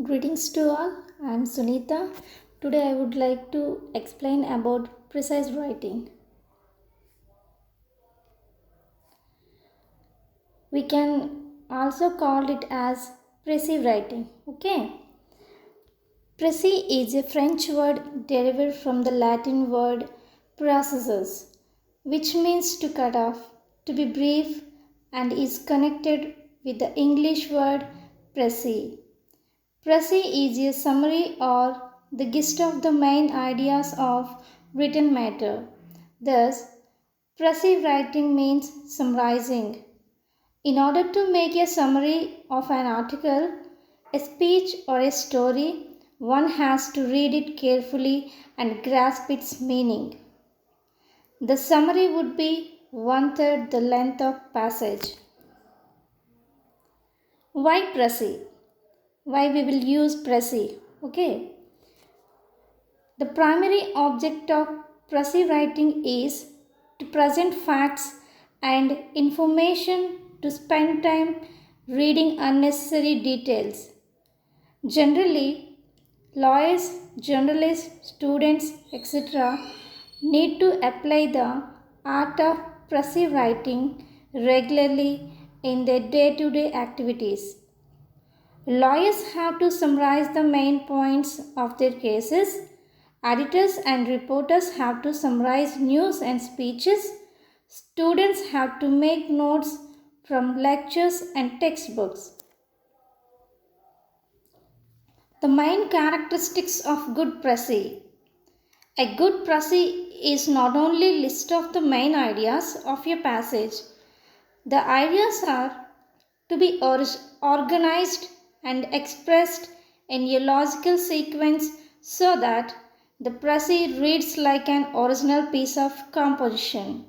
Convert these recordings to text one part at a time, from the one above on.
Greetings to all. I am Sunita. Today I would like to explain about precise writing. We can also call it as précis writing. Okay. Précis is a French word derived from the Latin word processus, which means to cut off, to be brief, and is connected with the English word précis. Précis is a summary or the gist of the main ideas of written matter. Thus, précis writing means summarizing. In order to make a summary of an article, a speech, or a story, one has to read it carefully and grasp its meaning. The summary would be one-third the length of passage. Why précis? Why we will use précis? Okay. The primary object of précis writing is to present facts and information, to spend time reading unnecessary details. Generally, lawyers, journalists, students, etc. need to apply the art of précis writing regularly in their day-to-day activities. Lawyers have to summarize the main points of their cases. Editors and reporters have to summarize news and speeches. Students have to make notes from lectures and textbooks. The main characteristics of good précis. A good précis is not only list of the main ideas of a passage. The ideas are to be organized and expressed in a logical sequence so that the précis reads like an original piece of composition.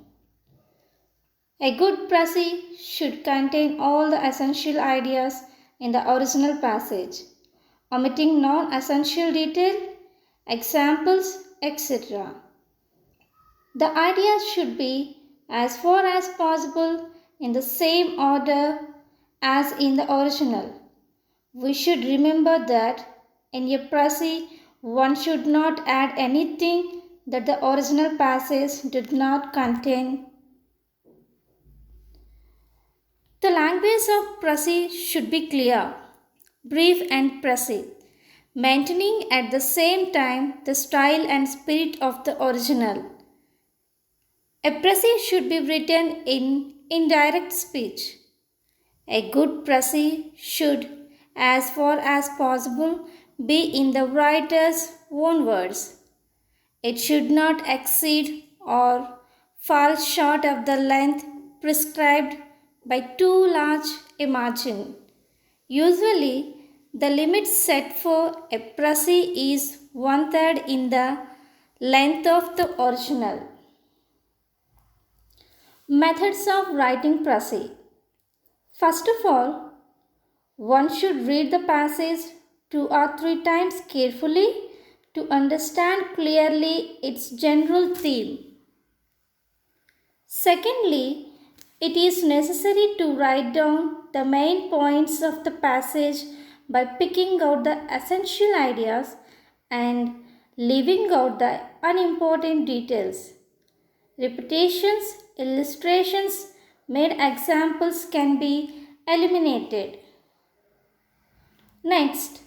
A good précis should contain all the essential ideas in the original passage, omitting non-essential detail, examples, etc. The ideas should be as far as possible in the same order as in the original. We should remember that in a précis one should not add anything that the original passage did not contain. The language of précis should be clear, brief and précis, maintaining at the same time the style and spirit of the original. A précis should be written in indirect speech. A good précis should, as far as possible, be in the writer's own words. It should not exceed or fall short of the length prescribed by too large a margin. Usually, the limit set for a précis is one-third in the length of the original. Methods of writing précis. First of all, one should read the passage 2 or 3 times carefully to understand clearly its general theme. Secondly, it is necessary to write down the main points of the passage by picking out the essential ideas and leaving out the unimportant details. Repetitions, illustrations, made examples can be eliminated. Next,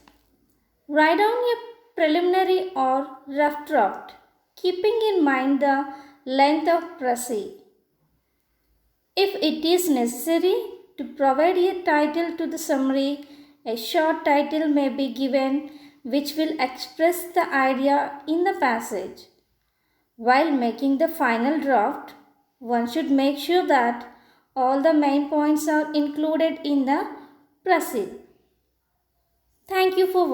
write down a preliminary or rough draft, keeping in mind the length of précis. If it is necessary to provide a title to the summary, a short title may be given which will express the idea in the passage. While making the final draft, one should make sure that all the main points are included in the précis. Thank you for watching.